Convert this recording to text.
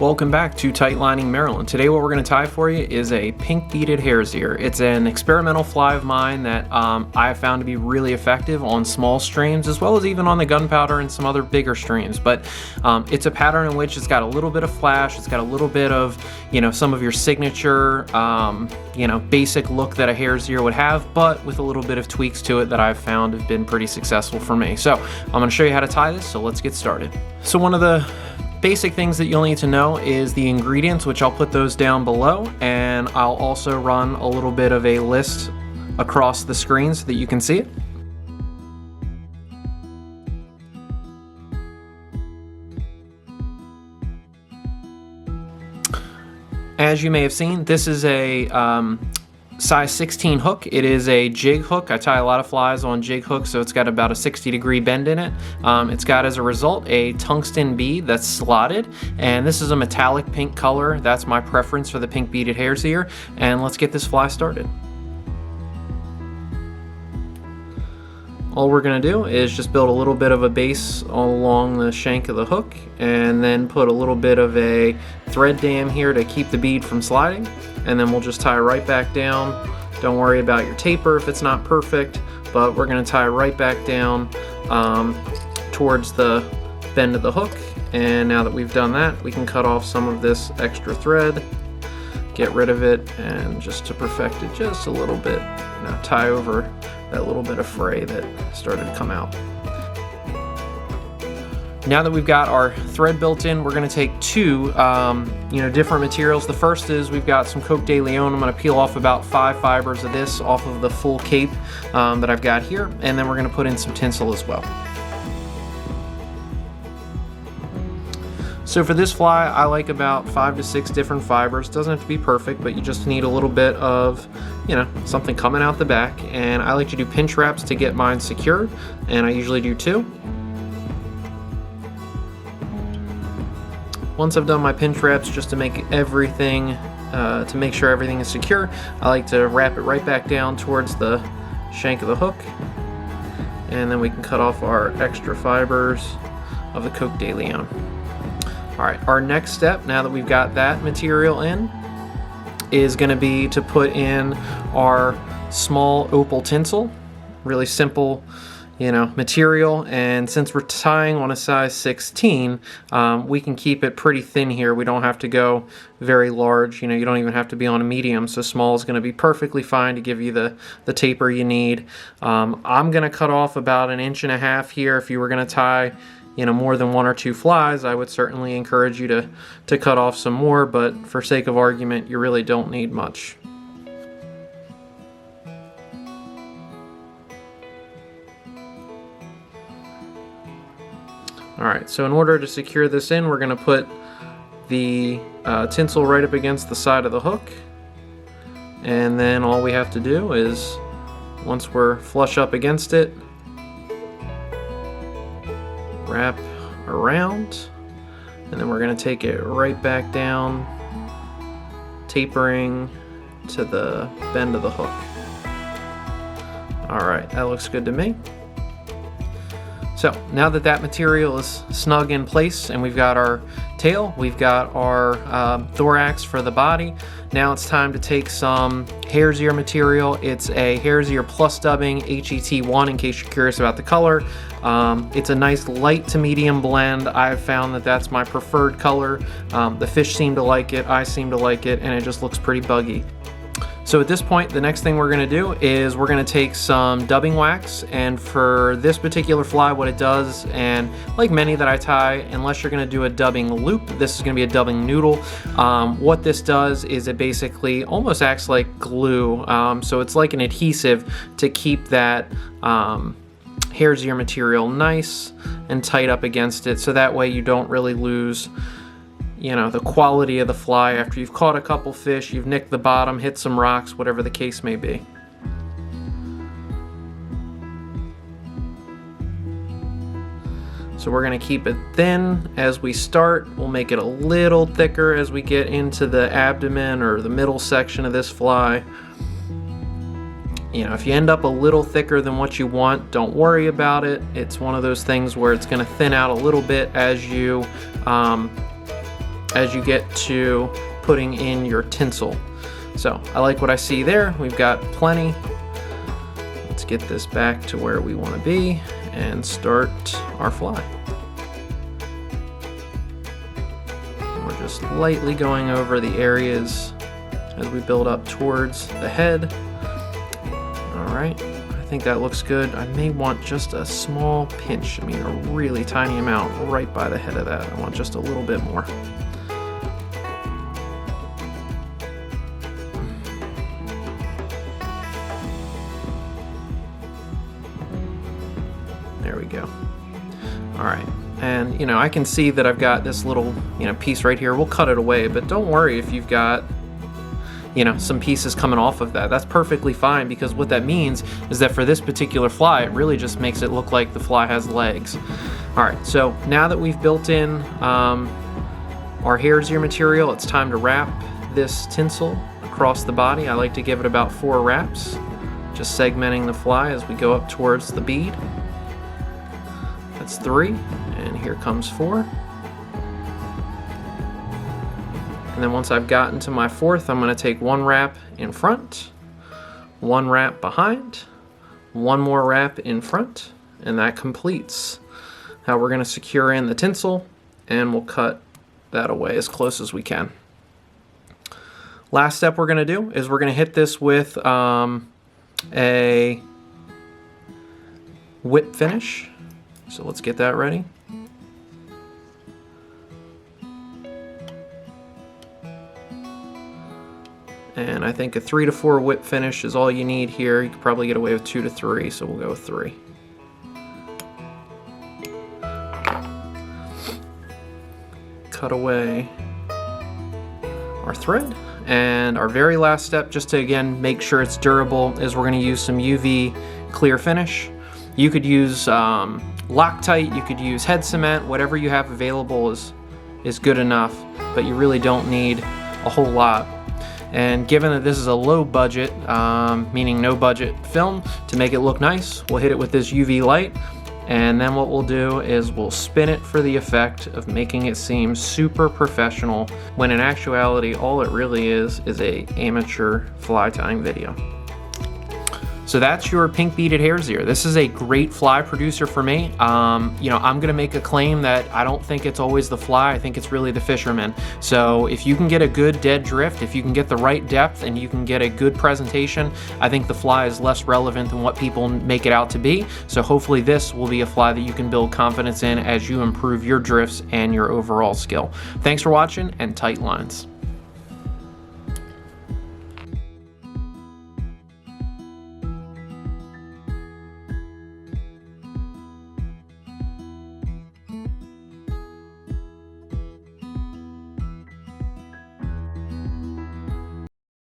Welcome back to Tightlining Maryland. Today what we're going to tie for you is a pink beaded hare's ear. It's an experimental fly of mine that I have found to be really effective on small streams as well as even on the gunpowder and some other bigger streams. But it's a pattern in which it's got a little bit of flash, it's got a little bit of, some of your signature, basic look that a hare's ear would have, but with a little bit of tweaks to it that I've found have been pretty successful for me. So I'm going to show you how to tie this, so let's get started. So one of the basic things that you'll need to know is the ingredients, which I'll put those down below, and I'll also run a little bit of a list across the screen so that you can see it. As you may have seen, this is a size 16 hook. It is a jig hook. I tie a lot of flies on jig hooks, so it's got about a 60-degree bend in it. It's got, as a result, a tungsten bead that's slotted, and this is a metallic pink color. That's my preference for the pink beaded hare's ear, and let's get this fly started. All we're going to do is just build a little bit of a base along the shank of the hook, and then put a little bit of a thread dam here to keep the bead from sliding, and then we'll just tie right back down. Don't worry about your taper if it's not perfect, but we're going to tie right back down towards the bend of the hook. And now that we've done that, we can cut off some of this extra thread, get rid of it, and just to perfect it just a little bit, tie over that little bit of fray that started to come out. Now that we've got our thread built in, we're going to take two different materials. The first is we've got some Coke de Leon. I'm going to peel off about 5 fibers of this off of the full cape that I've got here, and then we're going to put in some tinsel as well. So for this fly, I like about 5 to 6 different fibers. Doesn't have to be perfect, but you just need a little bit of, something coming out the back. And I like to do pinch wraps to get mine secured, and I usually do 2. Once I've done my pinch wraps, just to make everything, to make sure everything is secure, I like to wrap it right back down towards the shank of the hook, and then we can cut off our extra fibers of the Coke de Leon. All right, our next step, now that we've got that material in, is going to be to put in our small opal tinsel. Really simple, material, and since we're tying on a size 16, we can keep it pretty thin here. We don't have to go very large. You don't even have to be on a medium, so small is going to be perfectly fine to give you the taper you need. I'm going to cut off about 1.5 inches here. If you were going to tie more than 1 or 2 flies, I would certainly encourage you to cut off some more, but for sake of argument, you really don't need much. Alright, so in order to secure this in, we're going to put the tinsel right up against the side of the hook, and then all we have to do is, once we're flush up against it, wrap around, and then we're going to take it right back down, tapering to the bend of the hook. Alright, that looks good to me. So now that material is snug in place and we've got our tail, we've got our thorax for the body, now it's time to take some hare's ear material. It's a hare's ear plus dubbing HET1 in case you're curious about the color. It's a nice light to medium blend. I've found that that's my preferred color. The fish seem to like it, I seem to like it, and it just looks pretty buggy. So at this point, the next thing we're going to do is we're going to take some dubbing wax, and for this particular fly, what it does, and like many that I tie, unless you're going to do a dubbing loop, this is going to be a dubbing noodle. What this does is it basically almost acts like glue, so it's like an adhesive to keep that hare's ear material nice and tight up against it, so that way you don't really lose the quality of the fly after you've caught a couple fish, you've nicked the bottom, hit some rocks, whatever the case may be. So we're going to keep it thin as we start. We'll make it a little thicker as we get into the abdomen or the middle section of this fly. If you end up a little thicker than what you want, don't worry about it. It's one of those things where it's going to thin out a little bit as you as you get to putting in your tinsel. So I like what I see there. We've got plenty. Let's get this back to where we want to be and start our fly. We're just lightly going over the areas as we build up towards the head. All right, I think that looks good. I may want just a small pinch, I mean a really tiny amount right by the head of that. I want just a little bit more. There we go. All right, and I can see that I've got this little piece right here. We'll cut it away, but don't worry if you've got some pieces coming off of that. That's perfectly fine, because what that means is that for this particular fly, it really just makes it look like the fly has legs. All right, so now that we've built in our hare's ear material, it's time to wrap this tinsel across the body. I like to give it about 4 wraps, just segmenting the fly as we go up towards the bead. That's 3, and here comes 4. And then once I've gotten to my 4th, I'm going to take 1 wrap in front, 1 wrap behind, 1 more wrap in front, and that completes how we're going to secure in the tinsel, and we'll cut that away as close as we can. Last step we're going to do is we're going to hit this with a whip finish. So let's get that ready. And I think a 3 to 4 whip finish is all you need here. You could probably get away with 2 to 3, so we'll go with 3. Cut away our thread. And our very last step, just to again make sure it's durable, is we're going to use some UV clear finish. You could use Loctite, you could use head cement, whatever you have available is good enough, but you really don't need a whole lot. And given that this is a low budget, meaning no budget film, to make it look nice, we'll hit it with this UV light, and then what we'll do is we'll spin it for the effect of making it seem super professional, when in actuality all it really is a amateur fly tying video. So that's your pink beaded hare's ear. This is a great fly producer for me. I'm gonna make a claim that I don't think it's always the fly, I think it's really the fisherman. So if you can get a good dead drift, if you can get the right depth, and you can get a good presentation, I think the fly is less relevant than what people make it out to be. So hopefully this will be a fly that you can build confidence in as you improve your drifts and your overall skill. Thanks for watching, and tight lines.